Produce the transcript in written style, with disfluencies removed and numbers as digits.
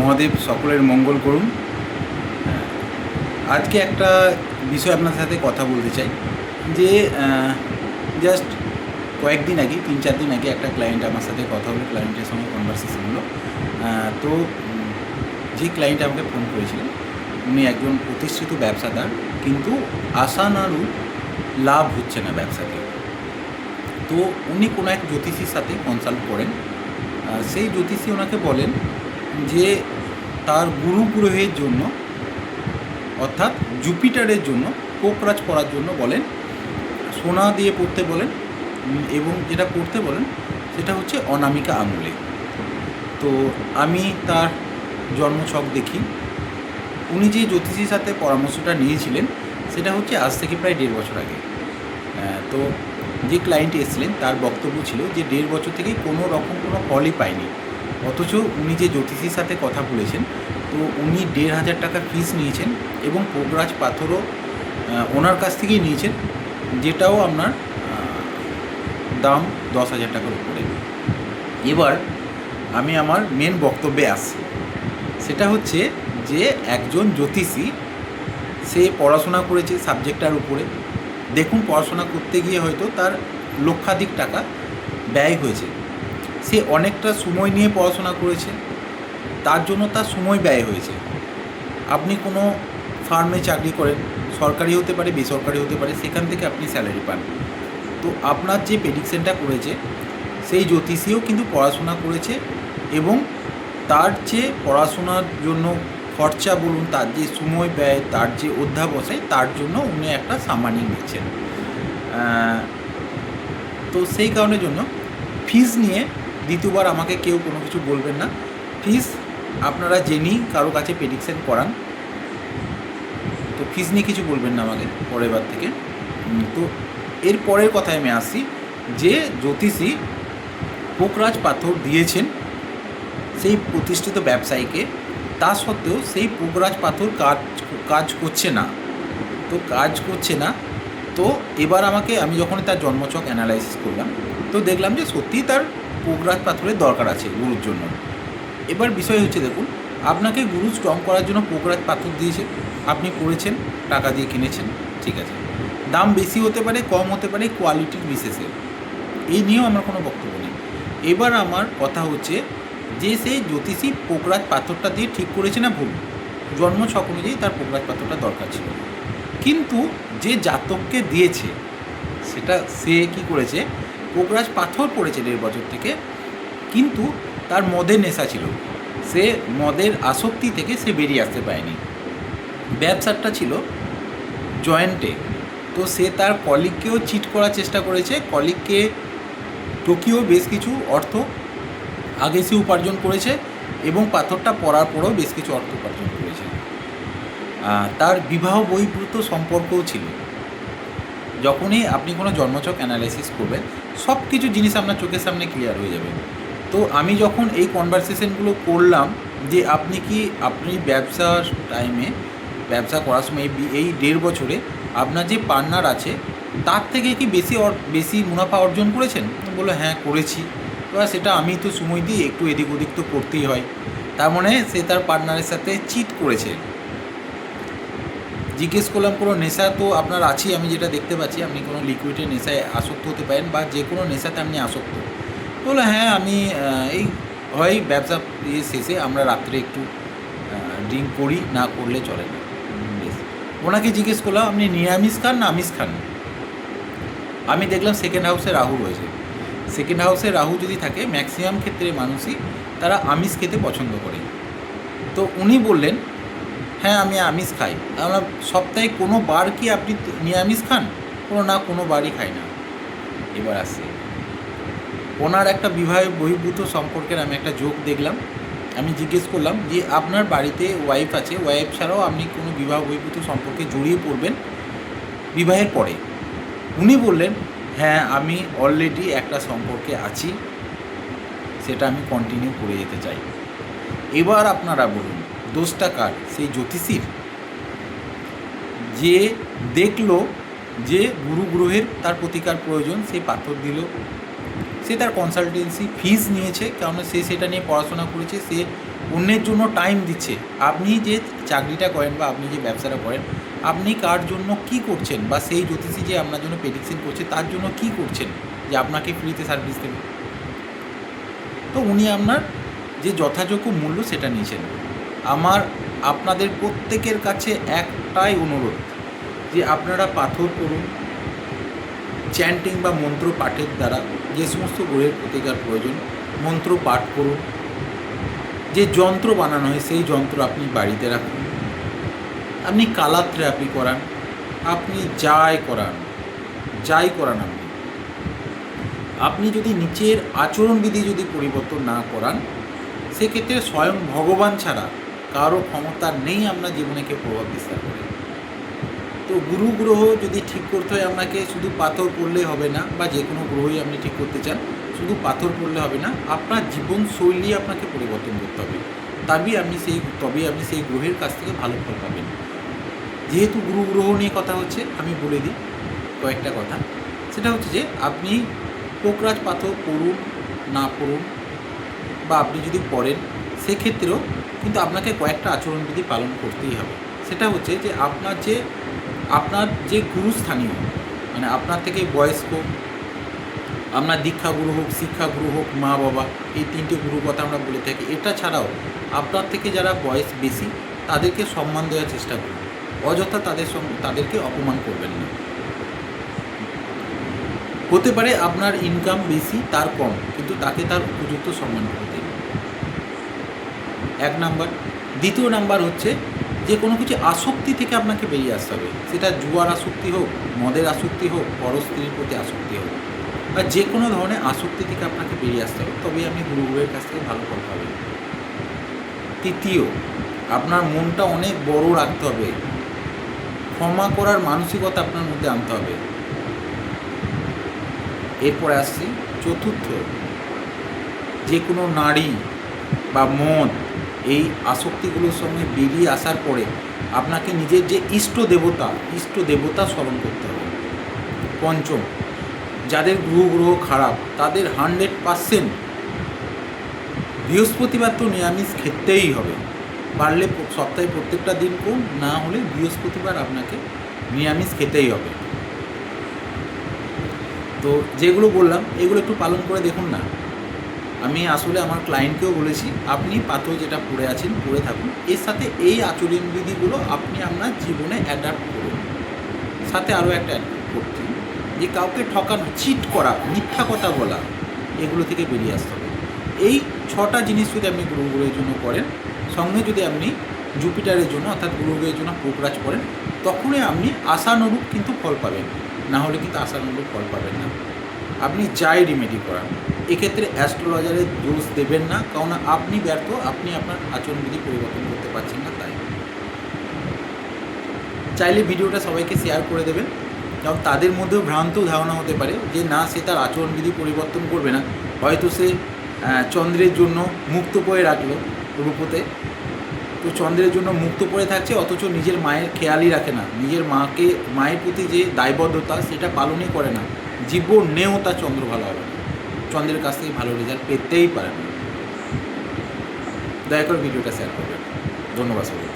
মহাদেব সকলের মঙ্গল করুন। আজকে একটা বিষয় আপনার সাথে কথা বলতে চাই যে জাস্ট কয়েকদিন আগে 3-4 দিন আগে একটা ক্লায়েন্ট আমার সাথে কথা হলো, ক্লায়েন্টের সঙ্গে কনভারসেশন হলো। তো যে ক্লায়েন্ট আমাকে ফোন করেছিলেন উনি একজন প্রতিষ্ঠিত ব্যবসাদার, কিন্তু আশানুরূপ লাভ হচ্ছে না ব্যবসাতে। তো উনি কোনো এক জ্যোতিষীর সাথে কনসাল্ট করেন। সেই জ্যোতিষী ওনাকে বলেন যে তার গুরু গ্রহের জন্য অর্থাৎ জুপিটারের জন্য কোকরাজ পড়ার জন্য বলেন, সোনা দিয়ে পড়তে বলেন, এবং যেটা পড়তে বলেন সেটা হচ্ছে অনামিকা আঙুলে। তো আমি তার জন্মছক দেখি। উনি যে জ্যোতিষীর সাথে পরামর্শটা নিয়েছিলেন সেটা হচ্ছে আজ থেকে প্রায় 1.5 বছর আগে। তো যে ক্লায়েন্ট এসেছিলেন তার বক্তব্য ছিল যে 1.5 বছর থেকে কোনো রকম কোনো ফলই পায়নি, অথচ উনি যে জ্যোতিষীর সাথে কথা বলেছেন তো উনি 1,500 টাকা ফিস নিয়েছেন এবং কোকরাজ পাথরও ওনার কাছ থেকেই নিয়েছেন, যেটাও আপনার দাম 10,000 টাকার উপরে। এবার আমি আমার মেন বক্তব্যে আসছি। সেটা হচ্ছে যে একজন জ্যোতিষী সে পড়াশোনা করেছে সাবজেক্টটার উপরে। দেখুন, পড়াশোনা করতে গিয়ে হয়তো তার লক্ষাধিক টাকা ব্যয় হয়েছে। সে অনেকটা সময় নিয়ে পড়াশোনা করেছে, তার জন্য তার সময় ব্যয় হয়েছে। আপনি কোনো ফার্মে চাকরি করেন, সরকারি হতে পারে, বেসরকারি হতে পারে, সেখান থেকে আপনি স্যালারি পান। তো আপনার যে প্রেডিকশনটা করেছে সেই জ্যোতিষীও কিন্তু পড়াশোনা করেছে, এবং তার যে পড়াশোনার জন্য খরচা বলুন, তার যে সময় ব্যয়, তার যে অধ্যাবসায়, তার জন্য উনি একটা সামানি নিচ্ছেন। তো সেই কারণের জন্য ফিস নিয়ে দ্বিতীয়বার আমাকে কেউ কোনো কিছু বলবেন না। ফিস আপনারা জেনেই কারো কাছে প্রেডিকশন করান, তো ফিস নিয়ে কিছু বলবেন না আমাকে পরের বার থেকে। তো এর পরের কথায় আমি আসি যে জ্যোতিষী কোকরাজ পাথর দিয়েছেন সেই প্রতিষ্ঠিত ব্যবসায়ীকে, তা সত্ত্বেও সেই কোকরাজ পাথর কাজ করছে না। তো কাজ করছে না, তো এবার আমি যখন তার জন্মছক অ্যানালাইসিস করলাম তো দেখলাম যে সত্যিই তার কোকরাজ পাথরের দরকার আছে গুরুর জন্য। এবার বিষয় হচ্ছে, দেখুন, আপনাকে গুরু স্ট্রং করার জন্য কোকরাজ পাথর দিয়েছে, আপনি করেছেন, টাকা দিয়ে কিনেছেন, ঠিক আছে। দাম বেশি হতে পারে, কম হতে পারে, কোয়ালিটির বিশেষে, এই নিয়েও আমার কোনো বক্তব্য নেই। এবার আমার কথা হচ্ছে যে সেই জ্যোতিষী কোকরাজ পাথরটা দিয়ে ঠিক করেছে না ভুল? জন্মছক অনুযায়ী তার কোকরাজ পাথরটা দরকার ছিল, কিন্তু যে জাতককে দিয়েছে সেটা সে কি করেছে, কোকরাজ পাথর পড়েছে 1.5 বছর থেকে, কিন্তু তার মদের নেশা ছিল, সে মদের আসক্তি থেকে সে বেরিয়ে আসতে পারেনি। ব্যবসাটা ছিল জয়েন্টে, তো সে তার কলিগকেও চিট করার চেষ্টা করেছে, কলিগকে ঠকিয়েও বেশ কিছু অর্থ আগে সে উপার্জন করেছে, এবং পাথরটা পড়ার পরেও বেশ কিছু অর্থ উপার্জন করেছে। তার বিবাহ বহির্ভূত সম্পর্কও ছিল। যখনই আপনি কোনো জন্মছক অ্যানালাইসিস করবেন সব কিছু জিনিস আপনার চোখের সামনে ক্লিয়ার হয়ে যাবে। তো আমি যখন এই কনভারসেশনগুলো করলাম যে আপনি ব্যবসার টাইমে, ব্যবসা করার সময় এই 1.5 বছরে আপনার যে পার্টনার আছে তার থেকে কি বেশি মুনাফা অর্জন করেছেন? বললো হ্যাঁ করেছি। এবার সেটা আমি তো সময় দিই, একটু এদিক ওদিক তো করতেই হয়। তার মানে সে তার পার্টনারের সাথে চিট করেছে। জিজ্ঞেস করলাম কোনো নেশা তো আপনার আছেই, আমি যেটা দেখতে পাচ্ছি আপনি কোনো লিকুইডের নেশায় আসক্ত হতে পারেন, বা যে কোনো নেশাতে আপনি আসক্ত। বললো হ্যাঁ আমি এই হয় ব্যবসা শেষে আমরা রাত্রে একটু ড্রিঙ্ক করি, না করলে চলে না। বেশ, ওনাকে জিজ্ঞেস করলাম আপনি নিরামিষ খান না আমিষ খান? আমি দেখলাম সেকেন্ড হাউসে রাহু রয়েছে। সেকেন্ড হাউসে রাহু যদি থাকে ম্যাক্সিমাম ক্ষেত্রে মানুষই তারা আমিষ খেতে পছন্দ করে। তো উনি বললেন হ্যাঁ আমি আমিষ খাই। আমরা সপ্তাহে কোনো বার কি আপনি নিরামিষ খান? কোনো বারই খাই না। এবার আসছে ওনার একটা বিবাহ বহির্ভূত সম্পর্কের আমি একটা যোগ দেখলাম। আমি জিজ্ঞেস করলাম যে আপনার বাড়িতে ওয়াইফ আছে, ওয়াইফ ছাড়াও আপনি কোনো বিবাহ বহির্ভূত সম্পর্কে জড়িয়ে পড়বেন বিবাহের পরে? উনি বললেন হ্যাঁ আমি অলরেডি একটা সম্পর্কে আছি, সেটা আমি কন্টিনিউ করে যেতে চাই। এবার আপনারা বলুন দোষটা কার? সেই জ্যোতিষীর, যে দেখলো যে গুরু গ্রহের তার প্রতিকার প্রয়োজন, সেই পাথর দিল। সে তার কনসালটেন্সি ফিস নিয়েছে, কারণ সে সেটা নিয়ে পড়াশোনা করেছে, সে অন্যের জন্য টাইম দিচ্ছে। আপনি যে চাকরিটা করেন বা আপনি যে ব্যবসাটা করেন, আপনি কার জন্য কি করছেন, বা সেই জ্যোতিষী যে আপনার জন্য প্রেডিকশন করছে তার জন্য কি করছেন যে আপনাকে ফ্রিতে সার্ভিস দেবে। তো উনি আপনার যে যথাযোগ্য মূল্য সেটা নিয়েছেন। আমার আপনাদের প্রত্যেকের কাছে একটাই অনুরোধ যে আপনারা পাথর করুন, চ্যান্টিং বা মন্ত্র পাঠের দ্বারা যে সমস্ত গ্রহের প্রতিকার প্রয়োজন মন্ত্র পাঠ করুন। যে যন্ত্র বানানো হয় সেই যন্ত্র আপনি বাড়িতে রাখুন। আপনি কালার থেরাপি করান, আপনি যাই করান আপনি যদি নিচের আচরণবিধি যদি পরিবর্তন না করান, সেক্ষেত্রে স্বয়ং ভগবান ছাড়া কারো ক্ষমতা নেই আপনার জীবনে কেউ প্রভাব বিস্তার করে। তো গুরু গ্রহ যদি ঠিক করতে হয় আপনাকে, শুধু পাথর পড়লেই হবে না, বা যে কোনো গ্রহই আপনি ঠিক করতে চান শুধু পাথর পড়লে হবে না, আপনার জীবনশৈলী আপনাকে পরিবর্তন করতে হবে। তবেই আপনি সেই গ্রহের কাছ থেকে ভালো ফল পাবেন। যেহেতু গুরু গ্রহ নিয়ে কথা হচ্ছে, আমি বলে দিই কয়েকটা কথা। সেটা হচ্ছে যে আপনি পোকরাজ পাথর পড়ুন না পড়ুন, বা আপনি যদি পড়েন সেক্ষেত্রেও কিন্তু আপনাকে কয়েকটা আচরণবিধি পালন করতেই হবে। সেটা হচ্ছে যে আপনার যে গুরুস্থানীয়, মানে আপনার থেকে বয়স্ক, আপনার দীক্ষাগুরু হোক, শিক্ষাগুরু হোক, মা বাবা, এই তিনটে গুরুর কথা আমরা বলে থাকি। এটা ছাড়াও আপনার থেকে যারা বয়স বেশি তাদেরকে সম্মান দেওয়ার চেষ্টা করুন। অযথা তাদেরকে অপমান করবেন না। হতে পারে আপনার ইনকাম বেশি তার কম, কিন্তু তাকে তার উপযুক্ত সম্মান করে দিন। 1 নাম্বার। দ্বিতীয় নাম্বার হচ্ছে যে কোনো কিছু আসক্তি থেকে আপনাকে বেরিয়ে আসতে হবে। সেটা জুয়ার আসক্তি হোক, মদের আসক্তি হোক, পর স্ত্রীর প্রতি আসক্তি হোক, বা যে কোনো ধরনের আসক্তি থেকে আপনাকে বেরিয়ে আসতে হবে, তবেই আপনি গুরু গ্রহের কাছ থেকে ভালো ফল পাবেন। তৃতীয়, আপনার মনটা অনেক বড় রাখতে হবে। ক্ষমা করার মানসিকতা আপনার মধ্যে আনতে হবে। এরপরে আসছি চতুর্থ, যে কোনো নারী বা মদ এই আসক্তিগুলোর সঙ্গে বেরিয়ে আসার পরে আপনাকে নিজের যে ইষ্ট দেবতা স্মরণ করতে হবে। পঞ্চম, যাদের গ্রহ খারাপ তাদের 100% বৃহস্পতিবার তো নিরামিষ খেতেই হবে। পারলে সপ্তাহে প্রত্যেকটা দিন করুন, না হলে বৃহস্পতিবার আপনাকে নিরামিষ খেতেই হবে। তো যেগুলো বললাম এগুলো একটু পালন করে দেখুন না। আমি আসলে আমার ক্লায়েন্টকেও বলেছি, আপনি পাথর যেটা পড়ে আছেন পড়ে থাকুন, এর সাথে এই আচরণবিধিগুলো আপনি আপনার জীবনে অ্যাডাপ্ট করুন। সাথে আরও একটা অ্যাড করছি, যে কাউকে ঠকানো, চিট করা, মিথ্যা কথা বলা, এগুলো থেকে বেরিয়ে আসতে হবে। এই 6টা জিনিস যদি আপনি গুরু গ্রহের জন্য করেন, সঙ্গে যদি আপনি জুপিটারের জন্য অর্থাৎ গুরু গ্রহের জন্য পোকরাজ করেন, তখনই আপনি আশানুরূপ কিন্তু ফল পাবেন, না হলে কিন্তু আশানুরূপ ফল পাবেন না। আপনি যাই রিমেডি করান, এক্ষেত্রে অ্যাস্ট্রোলজারের দোষ দেবেন না, কারণ আপনি ব্যর্থ, আপনি আপনার আচরণবিধি পরিবর্তন করতে পারছেন না। তাই চাইলে ভিডিওটা সবাইকে শেয়ার করে দেবেন, কারণ তাদের মধ্যেও ভ্রান্ত ধারণা হতে পারে যে না, সে তার আচরণবিধি পরিবর্তন করবে না, হয়তো সে চন্দ্রের জন্য মুক্ত পড়ে রাখলো রূপতে, তো চন্দ্রের জন্য মুক্ত পড়ে থাকছে, অথচ নিজের মায়ের খেয়ালই রাখে না, নিজের মায়ের প্রতি যে দায়বদ্ধতা সেটা পালনই করে না। জীবনেও তার চন্দ্র ভালো হবে না, চন্দ্রের কাছ থেকে ভালো রেজাল্ট পেতেই পারে না। দয়া করে ভিডিওটা শেয়ার করবেন। ধন্যবাদ সবাই।